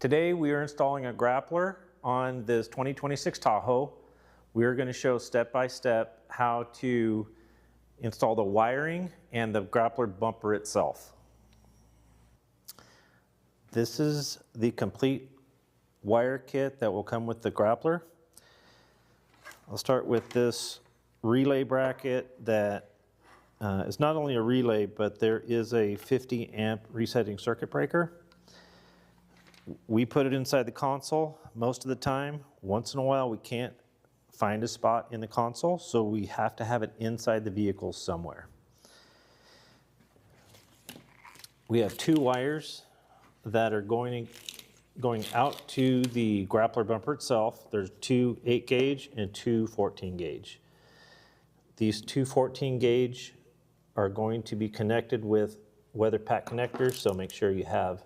Today we are installing a grappler on this 2026 Tahoe. We are going to show step by step how to install the wiring and the grappler bumper itself. This is the complete wire kit that will come with the grappler. I'll start with this relay bracket that is not only a relay, but there is a 50 amp resetting circuit breaker. We put it inside the console most of the time. Once in a while we can't find a spot in the console, so we have to have it inside the vehicle somewhere. We have two wires that are going out to the grappler bumper itself. There's two 8 gauge and two 14 gauge. These two 14 gauge are going to be connected with weather pack connectors, so make sure you have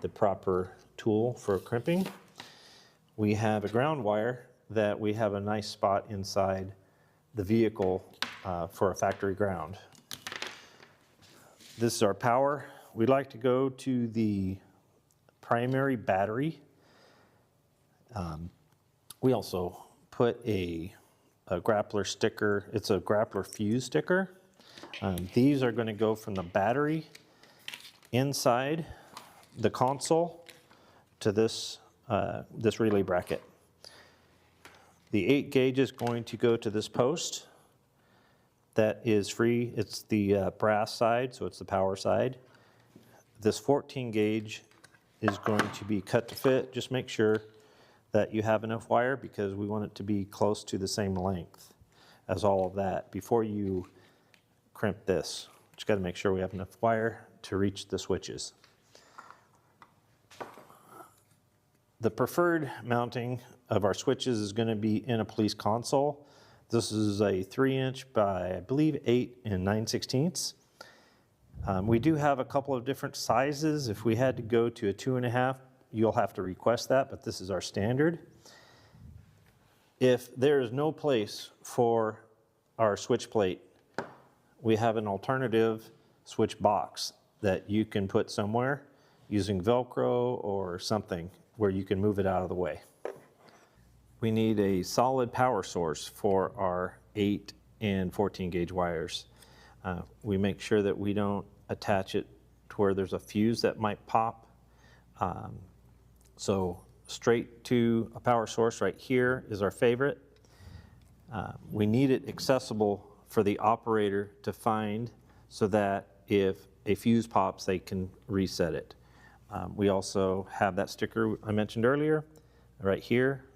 the proper tool for crimping. We have a ground wire that we have a nice spot inside the vehicle for a factory ground. This is our power. We like to go to the primary battery. We also put a grappler sticker. It's a grappler fuse sticker. These are going to go from the battery inside the console to this relay bracket. The 8 gauge is going to go to this post that is free. It's the brass side, so it's the power side. This 14 gauge is going to be cut to fit. Just make sure that you have enough wire because we want it to be close to the same length as all of that. Before you crimp this, just got to make sure we have enough wire to reach the switches. The preferred mounting of our switches is going to be in a police console. This is a 3-inch by, I believe, 8 9/16. We do have a couple of different sizes. If we had to go to a 2.5, you'll have to request that, but this is our standard. If there is no place for our switch plate, we have an alternative switch box that you can put somewhere using Velcro or something where you can move it out of the way. We need a solid power source for our 8 and 14 gauge wires. We make sure that we don't attach it to where there's a fuse that might pop. So straight to a power source right here is our favorite. We need it accessible for the operator to find so that if a fuse pops, they can reset it. We also have that sticker I mentioned earlier right here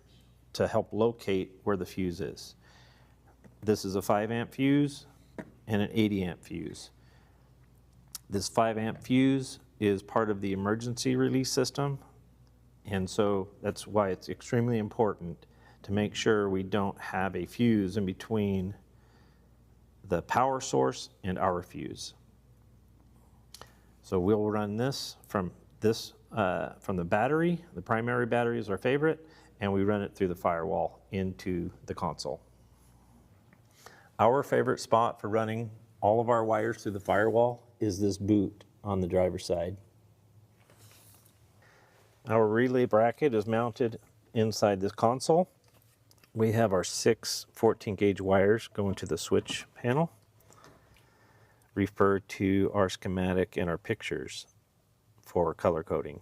to help locate where the fuse is. This is a 5 amp fuse and an 80 amp fuse. This 5 amp fuse is part of the emergency release system, and so that's why it's extremely important to make sure we don't have a fuse in between the power source and our fuse. So we'll run this from the battery. The primary battery is our favorite, and we run it through the firewall into the console. Our favorite spot for running all of our wires through the firewall is this boot on the driver's side. Our relay bracket is mounted inside this console. We have our 6 14 gauge wires going to the switch panel. Refer to our schematic and our pictures for color coding.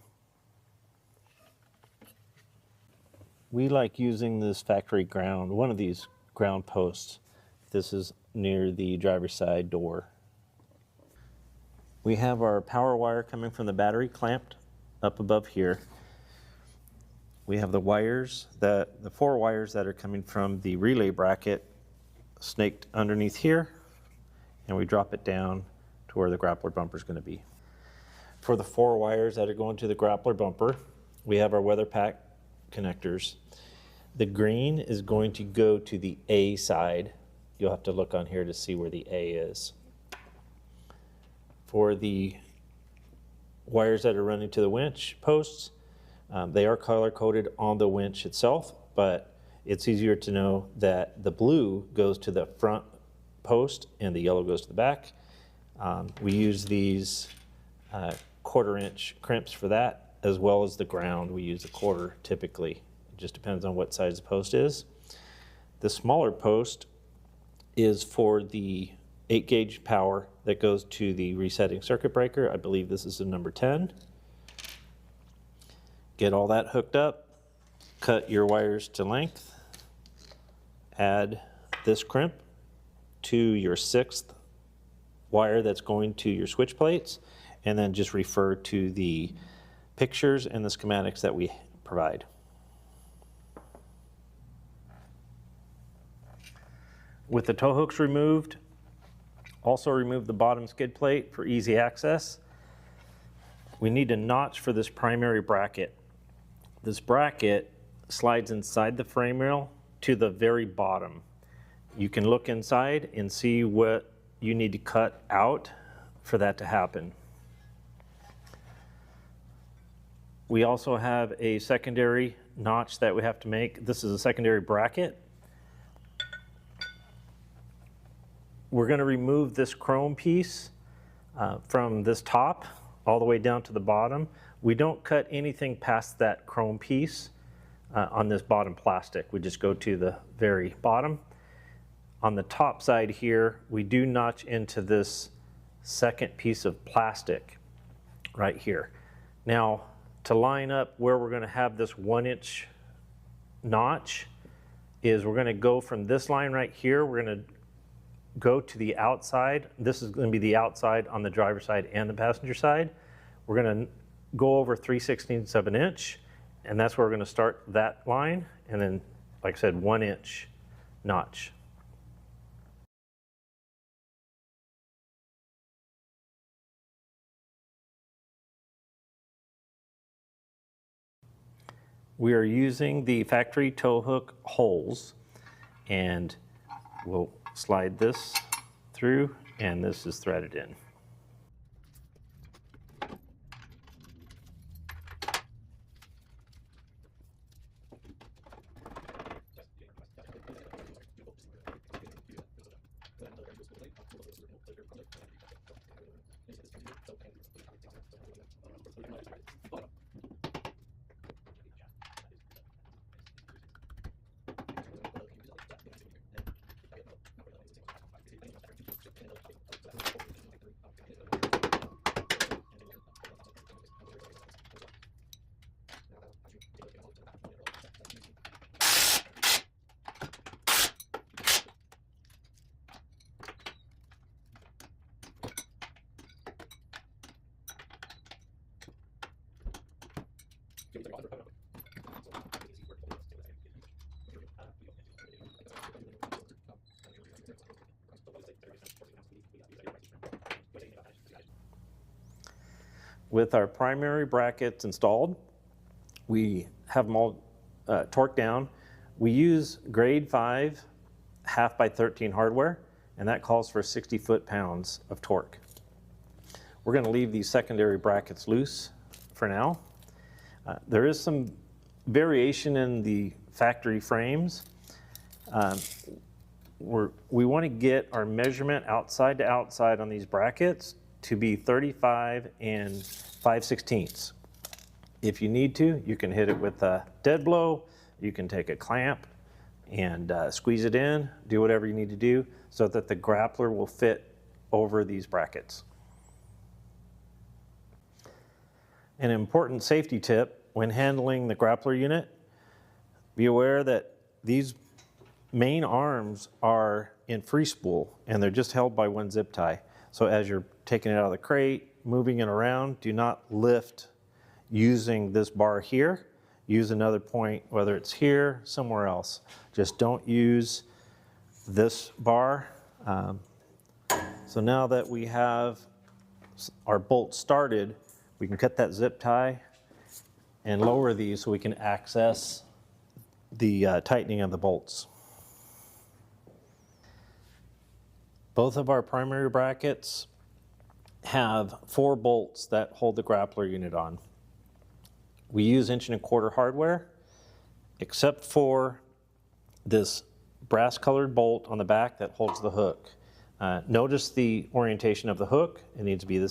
We like using this factory ground, one of these ground posts. This is near the driver's side door. We have our power wire coming from the battery clamped up above here. We have the 4 wires that are coming from the relay bracket snaked underneath here, and we drop it down to where the grappler bumper is going to be. For the 4 wires that are going to the grappler bumper, we have our weather pack connectors. The green is going to go to the A side. You'll have to look on here to see where the A is. For the wires that are running to the winch posts, they are color coded on the winch itself, but it's easier to know that the blue goes to the front post and the yellow goes to the back. We use these 1/4 inch crimps for that. as well as the ground. We use a quarter typically. It just depends on what size the post is. The smaller post is for the 8-gauge power that goes to the resetting circuit breaker. I believe this is a number 10. Get all that hooked up, cut your wires to length, add this crimp to your 6th wire that's going to your switch plates, and then just refer to the pictures and the schematics that we provide. With the tow hooks removed, also remove the bottom skid plate for easy access. We need a notch for this primary bracket. This bracket slides inside the frame rail to the very bottom. You can look inside and see what you need to cut out for that to happen. We also have a secondary notch that we have to make. This is a secondary bracket. We're going to remove this chrome piece from this top all the way down to the bottom. We don't cut anything past that chrome piece on this bottom plastic. We just go to the very bottom. On the top side here, we do notch into this second piece of plastic right here. Now, to line up where we're going to have this 1-inch notch is we're going to go from this line right here. We're going to go to the outside. This is going to be the outside on the driver's side and the passenger side. We're going to go over 3/16 of an inch, and that's where we're going to start that line, and then, like I said, 1-inch notch. We are using the factory tow hook holes, and we'll slide this through, and this is threaded in. With our primary brackets installed, we have them all torqued down. We use grade 5 1/2x13 hardware, and that calls for 60 foot-pounds of torque. We're going to leave these secondary brackets loose for now. There is some variation in the factory frames. We want to get our measurement outside to outside on these brackets to be 35 and 5/16. If you need to, you can hit it with a dead blow. You can take a clamp and squeeze it in, do whatever you need to do so that the grappler will fit over these brackets. An important safety tip when handling the grappler unit, be aware that these main arms are in free spool and they're just held by one zip tie. So as you're taking it out of the crate, moving it around, do not lift using this bar here. Use another point, whether it's here, somewhere else. Just don't use this bar. So now that we have our bolt started, we can cut that zip tie and lower these so we can access the tightening of the bolts. Both of our primary brackets have 4 bolts that hold the grappler unit on. We use 1¼ hardware, except for this brass colored bolt on the back that holds the hook. Notice the orientation of the hook. It needs to be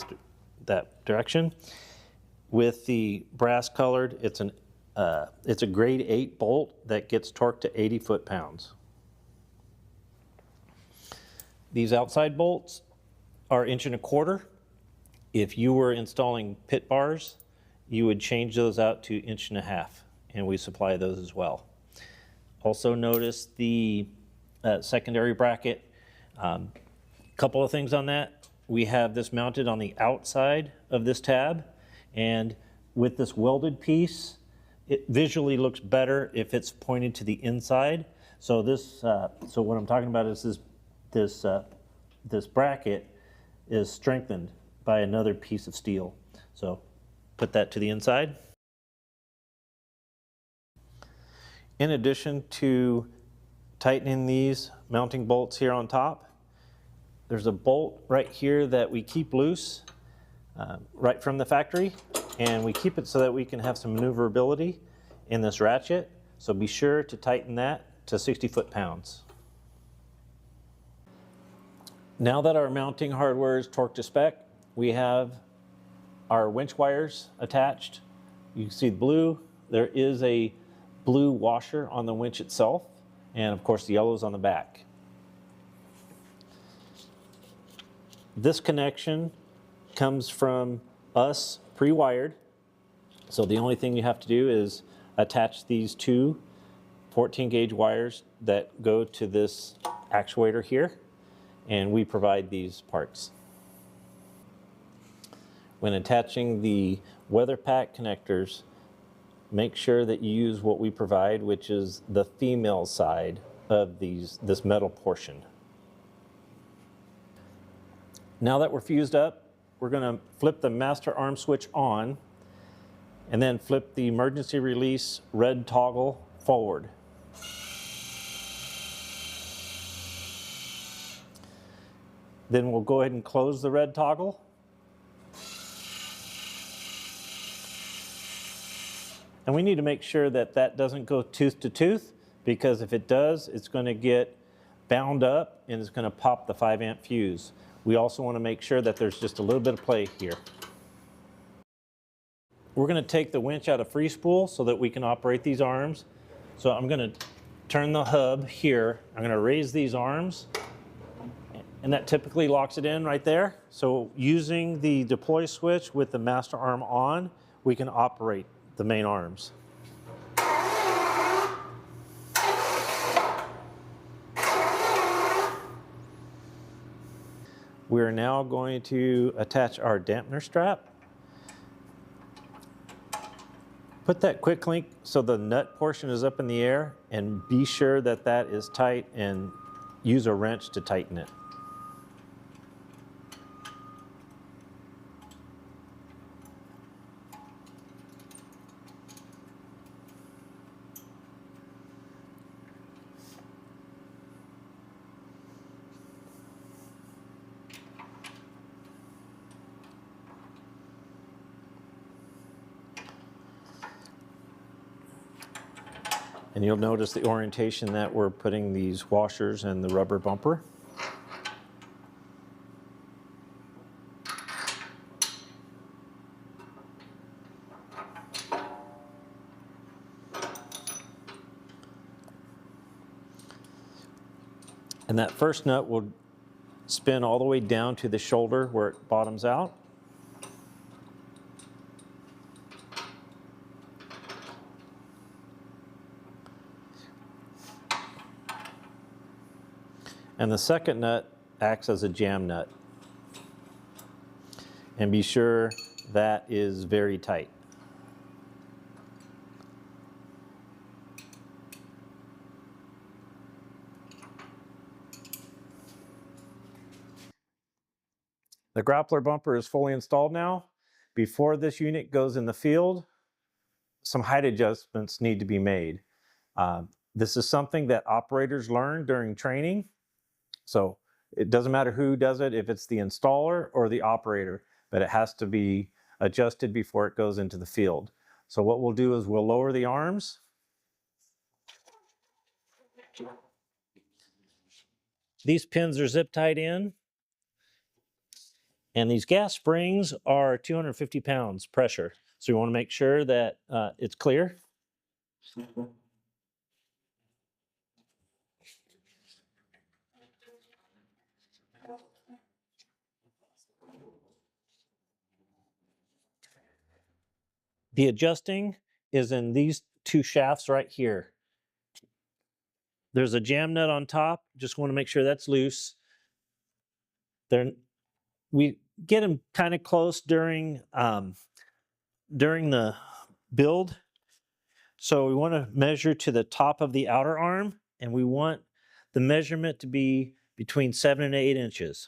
that direction. with the brass colored, it's a grade 8 bolt that gets torqued to 80 foot-pounds. These outside bolts are 1.25 inches. If you were installing pit bars, you would change those out to 1.5 inches, and we supply those as well. Also notice the secondary bracket. Couple of things on that. We have this mounted on the outside of this tab, and with this welded piece, it visually looks better if it's pointed to the inside. So this, so what I'm talking about is this bracket is strengthened by another piece of steel. So put that to the inside. In addition to tightening these mounting bolts here on top, there's a bolt right here that we keep loose right from the factory, and we keep it so that we can have some maneuverability in this ratchet. So be sure to tighten that to 60 foot-pounds. Now that our mounting hardware is torqued to spec, we have our winch wires attached. You can see the blue. There is a blue washer on the winch itself, and of course the yellow is on the back. This connection comes from us pre-wired, so the only thing you have to do is attach these two 14-gauge wires that go to this actuator here, and we provide these parts. When attaching the weather pack connectors, make sure that you use what we provide, which is the female side of this metal portion. Now that we're fused up, we're going to flip the master arm switch on and then flip the emergency release red toggle forward. Then we'll go ahead and close the red toggle. And we need to make sure that that doesn't go tooth to tooth, because if it does, it's going to get bound up and it's going to pop the 5-amp fuse. We also want to make sure that there's just a little bit of play here. We're going to take the winch out of free spool so that we can operate these arms. So I'm going to turn the hub here. I'm going to raise these arms, and that typically locks it in right there. So using the deploy switch with the master arm on, we can operate the main arms. We're now going to attach our dampener strap. Put that quick link so the nut portion is up in the air, and be sure that that is tight, and use a wrench to tighten it. And you'll notice the orientation that we're putting these washers and the rubber bumper. And that first nut will spin all the way down to the shoulder where it bottoms out. And the second nut acts as a jam nut. And be sure that is very tight. The Grappler bumper is fully installed now. Before this unit goes in the field, some height adjustments need to be made. This is something that operators learn during training. So it doesn't matter who does it, if it's the installer or the operator, but it has to be adjusted before it goes into the field. So what we'll do is we'll lower the arms. These pins are zip tied in. And these gas springs are 250 pounds pressure. So you want to make sure that it's clear. The adjusting is in these two shafts right here. There's a jam nut on top. Just want to make sure that's loose. We get them kind of close during the build. So we want to measure to the top of the outer arm, and we want the measurement to be between 7 and 8 inches.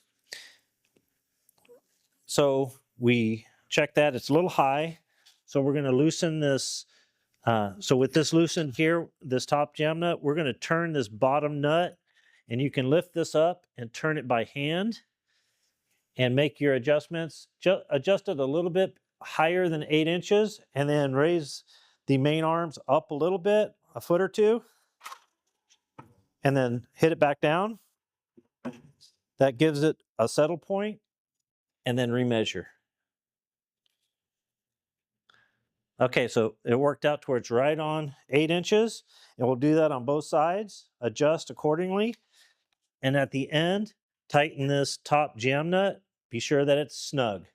So we check that. It's a little high. So we're going to loosen this. So with this loosened here, this top jam nut, we're going to turn this bottom nut, and you can lift this up and turn it by hand and make your adjustments. Adjust it a little bit higher than 8 inches, and then raise the main arms up a little bit, a foot or two, and then hit it back down. That gives it a settle point, and then remeasure. Okay, so it worked out towards right on 8 inches, and we'll do that on both sides, adjust accordingly, and at the end, tighten this top jam nut, be sure that it's snug.